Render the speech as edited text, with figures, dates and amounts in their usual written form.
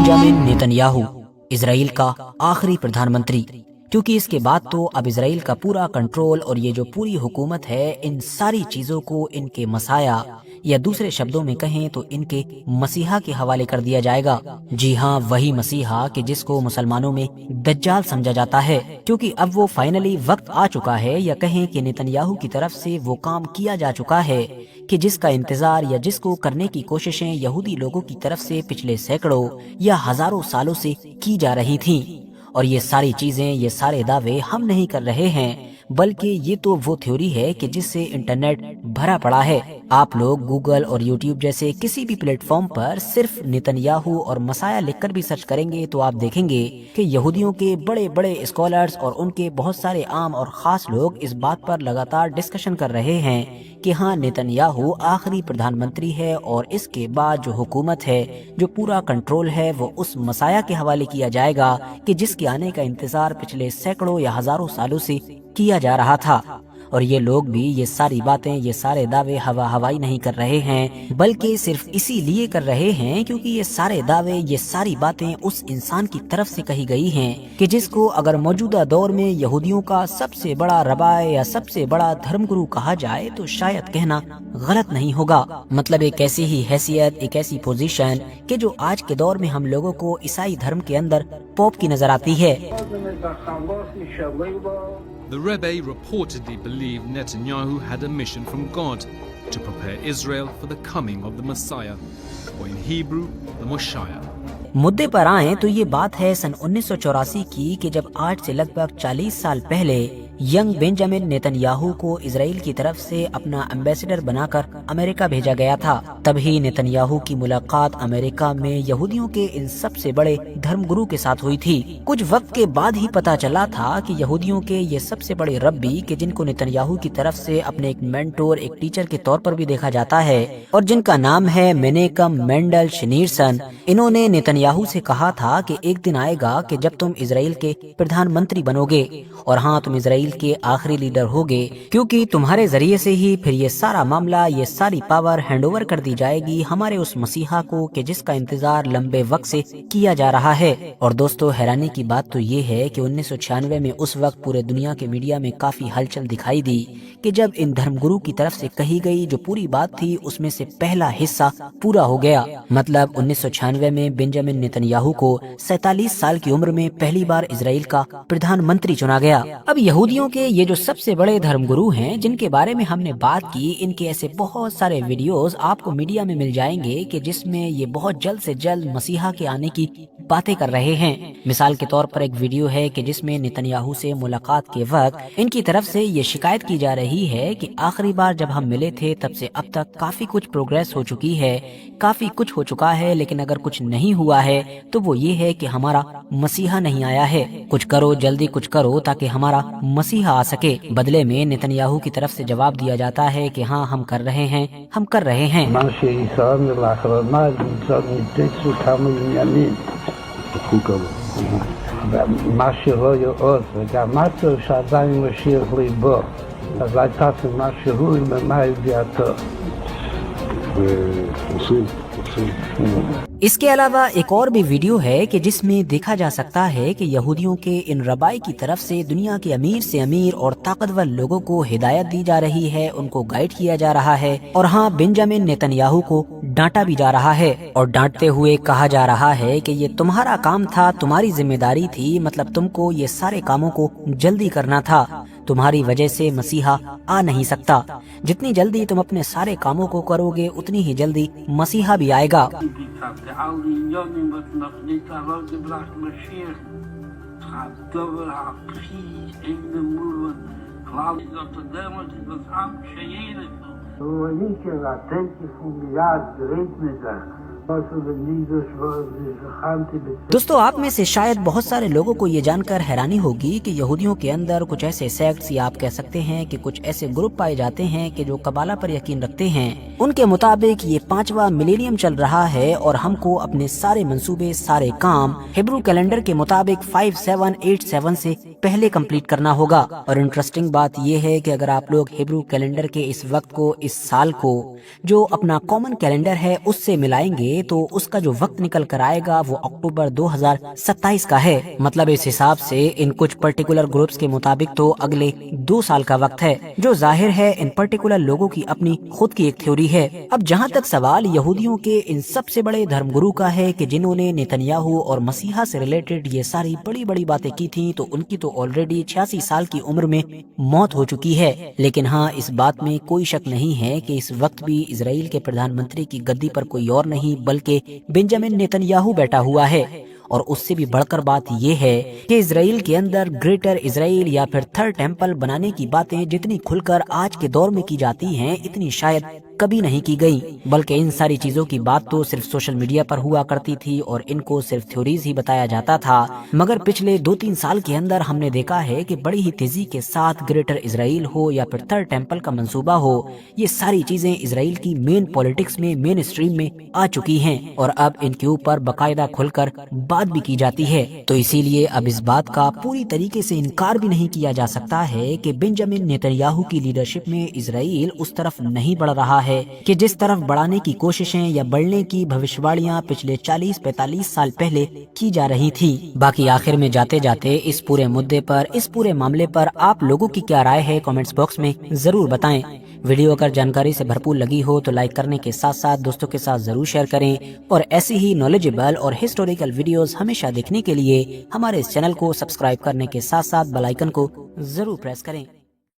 Benjamin Netanyahu Israel का आखिरी प्रधानमंत्री, क्योंकि इसके बाद तो अब इजराइल का पूरा कंट्रोल और ये जो पूरी हुकूमत है इन सारी चीजों को इनके मसाया या दूसरे शब्दों में कहें तो इनके मसीहा के हवाले कर दिया जाएगा। जी हाँ, वही मसीहा कि जिसको मुसलमानों में दज्जाल समझा जाता है, क्योंकि अब वो फाइनली वक्त आ चुका है या कहें कि नेतन्याहू की तरफ से वो काम किया जा चुका है कि जिसका इंतजार या जिसको करने की कोशिशें यहूदी लोगों की तरफ से पिछले सैकड़ों या हजारों सालों से की जा रही थीं। और ये सारी चीजें, ये सारे दावे हम नहीं कर रहे हैं, बल्कि ये तो वो थ्योरी है कि जिससे इंटरनेट भरा पड़ा है। आप लोग गूगल और यूट्यूब जैसे किसी भी प्लेटफॉर्म पर सिर्फ नेतन्याहू और मसाया लिखकर भी सर्च करेंगे तो आप देखेंगे कि यहूदियों के बड़े बड़े स्कॉलर्स और उनके बहुत सारे आम और खास लोग इस बात पर लगातार डिस्कशन कर रहे हैं कि हाँ, नेतन्याहू आखिरी प्रधानमंत्री है और इसके बाद जो हुकूमत है, जो पूरा कंट्रोल है, वो उस मसाया के हवाले किया जाएगा कि जिसके आने का इंतजार पिछले सैकड़ों या हजारों सालों से किया जा रहा था। और ये लोग भी ये सारी बातें, ये सारे दावे हवा हवाई नहीं कर रहे हैं, बल्कि सिर्फ इसीलिए कर रहे हैं क्योंकि ये सारे दावे, ये सारी बातें उस इंसान की तरफ से कही गई हैं कि जिसको अगर मौजूदा दौर में यहूदियों का सबसे बड़ा रबाए या सबसे बड़ा धर्मगुरु कहा जाए तो शायद कहना गलत नहीं होगा। मतलब एक ऐसी ही हैसियत, एक ऐसी पोजीशन कि जो आज के दौर में हम लोगों को ईसाई धर्म के अंदर पोप की नजर आती है। The Rebbe reportedly believed Netanyahu had a mission from God to prepare Israel for the coming of the Messiah, or in Hebrew, the Moshiach. मुद्दे पर आए तो ये बात है सन 1984 की कि जब आज से लगभग 40 साल पहले यंग बेंजामिन नेतन्याहू को इजराइल की तरफ से अपना एम्बेसडर बनाकर अमेरिका भेजा गया था। तभी नेतन्याहू की मुलाकात अमेरिका में यहूदियों के इन सबसे बड़े धर्मगुरु के साथ हुई थी। कुछ वक्त के बाद ही पता चला था कि यहूदियों के ये सबसे बड़े रब्बी कि जिनको नेतन्याहू की तरफ से अपने एक मेंटोर, एक टीचर के तौर पर भी देखा जाता है और जिनका नाम है मेनेकम मेंडल शनीरसन, इन्होंने नेतन्याहू से कहा था कि एक दिन आएगा कि जब तुम इजराइल के प्रधानमंत्री बनोगे और हाँ, तुम इजराइल के आखिरी लीडर होगे, क्योंकि तुम्हारे जरिए से ही फिर ये सारा मामला, ये सारी पावर हैंडओवर कर दी जाएगी हमारे उस मसीहा को कि जिसका इंतजार लंबे वक्त से किया जा रहा है। और दोस्तों, हैरानी की बात तो ये है कि 1996 में उस वक्त पूरे दुनिया के मीडिया में काफी हलचल दिखाई दी कि जब इन धर्मगुरु की तरफ से कही गई जो पूरी बात थी उसमें से पहला हिस्सा पूरा हो गया। मतलब 1996 में बेंजामिन नेतन्याहू को 47 साल की उम्र में पहली बार इजराइल का प्रधानमंत्री चुना गया। अब यहूदियों के ये जो सबसे बड़े धर्मगुरु हैं जिनके बारे में हमने बात की, इनके ऐसे बहुत सारे वीडियोस आपको मीडिया में मिल जाएंगे कि जिसमें ये बहुत जल्द से जल्द मसीहा के आने की बातें कर रहे हैं। मिसाल के तौर पर एक वीडियो है कि जिसमें नेतन्याहू से मुलाकात के वक्त इनकी तरफ से ये शिकायत की जा रही है कि आखिरी बार जब हम मिले थे तब से अब तक काफी कुछ प्रोग्रेस हो चुकी है, काफी कुछ हो चुका है, लेकिन अगर कुछ नहीं हुआ है तो वो ये है कि हमारा मसीहा नहीं आया है। कुछ करो, जल्दी कुछ करो ताकि हमारा मसीहा आ सके। बदले में नेतन्याहू की तरफ से जवाब दिया जाता है कि हाँ, हम कर रहे हैं, हम कर रहे हैं। מה שלא יאות, וגם מצב שעדיין משיח ליבו, אז הייתה מה שהוא ומה ידיעתו. ועושים. इसके अलावा एक और भी वीडियो है कि जिसमें देखा जा सकता है कि यहूदियों के इन रबाई की तरफ से दुनिया के अमीर से अमीर और ताकतवर लोगों को हिदायत दी जा रही है, उनको गाइड किया जा रहा है और हाँ, बेंजामिन नेतन्याहू को डांटा भी जा रहा है और डांटते हुए कहा जा रहा है कि ये तुम्हारा काम था, तुम्हारी जिम्मेदारी थी, मतलब तुमको ये सारे कामों को जल्दी करना था, तुम्हारी वजह से मसीहा आ नहीं सकता। जितनी जल्दी तुम अपने सारे कामों को करोगे उतनी ही जल्दी मसीहा भी आएगा। दोस्तों, आप में से शायद बहुत सारे लोगों को ये जानकर हैरानी होगी कि यहूदियों के अंदर कुछ ऐसे सेक्ट्स या आप कह सकते हैं कि कुछ ऐसे ग्रुप पाए जाते हैं कि जो कबाला पर यकीन रखते हैं। उनके मुताबिक ये 5वां मिलेनियम चल रहा है और हमको अपने सारे मंसूबे, सारे काम हिब्रू कैलेंडर के मुताबिक 5787 से पहले कंप्लीट करना होगा। और इंटरेस्टिंग बात ये है कि अगर आप लोग हिब्रू कैलेंडर के इस वक्त को, इस साल को, जो अपना कॉमन कैलेंडर है उससे मिलाएंगे تو اس کا جو وقت نکل کر آئے گا وہ اکتوبر 2027 کا ہے۔ مطلب اس حساب سے ان کچھ پرٹیکولر گروپس کے مطابق تو اگلے 2 سال کا وقت ہے، جو ظاہر ہے ان پرٹیکولر لوگوں کی اپنی خود کی ایک تھیوری ہے۔ اب جہاں تک سوال یہودیوں کے ان سب سے بڑے دھرم گرو کا ہے کہ جنہوں نے نیتنیاہو اور مسیحا سے ریلیٹڈ یہ ساری بڑی بڑی باتیں کی تھیں، تو ان کی تو آلریڈی 86 سال کی عمر میں موت ہو چکی ہے۔ لیکن ہاں، اس بات میں کوئی شک نہیں ہے کہ اس وقت بھی اسرائیل کے پردھان منتری کی گدی پر کوئی اور نہیں بلکہ بنجامن نیتنیاہو بیٹھا ہوا ہے۔ اور اس سے بھی بڑھ کر بات یہ ہے کہ اسرائیل کے اندر گریٹر اسرائیل یا پھر تھرڈ ٹیمپل بنانے کی باتیں جتنی کھل کر آج کے دور میں کی جاتی ہیں، اتنی شاید کبھی نہیں کی گئی، بلکہ ان ساری چیزوں کی بات تو صرف سوشل میڈیا پر ہوا کرتی تھی اور ان کو صرف تھیوریز ہی بتایا جاتا تھا۔ مگر پچھلے 2-3 سال کے اندر ہم نے دیکھا ہے کہ بڑی ہی تیزی کے ساتھ گریٹر اسرائیل ہو یا پھر تھرڈ ٹیمپل کا منصوبہ ہو، یہ ساری چیزیں اسرائیل کی مین پولیٹکس میں، مین اسٹریم میں آ چکی ہیں، اور اب ان کے اوپر باقاعدہ کھل کر بات بھی کی جاتی ہے۔ تو اسی لیے اب اس بات کا پوری طریقے سے انکار بھی نہیں کیا جا سکتا ہے کہ بنجامن نیتنیاہو کی لیڈرشپ میں اسرائیل اس طرف نہیں بڑھ رہا ہے کہ جس طرف بڑھانے کی کوششیں یا بڑھنے کی بھوشواڑیاں پچھلے 40-45 سال پہلے کی جا رہی تھی۔ باقی آخر میں جاتے جاتے اس پورے مدے پر، اس پورے معاملے پر آپ لوگوں کی کیا رائے ہے، کامنٹس باکس میں ضرور بتائیں۔ ویڈیو اگر جانکاری سے بھرپور لگی ہو تو لائک کرنے کے ساتھ ساتھ دوستوں کے ساتھ ضرور شیئر کریں، اور ایسی ہی نالجبل اور ہسٹوریکل ویڈیوز ہمیشہ دیکھنے کے لیے ہمارے اس چینل کو سبسکرائب کرنے کے ساتھ ساتھ بیل آئیکن کو ضرور پریس کریں۔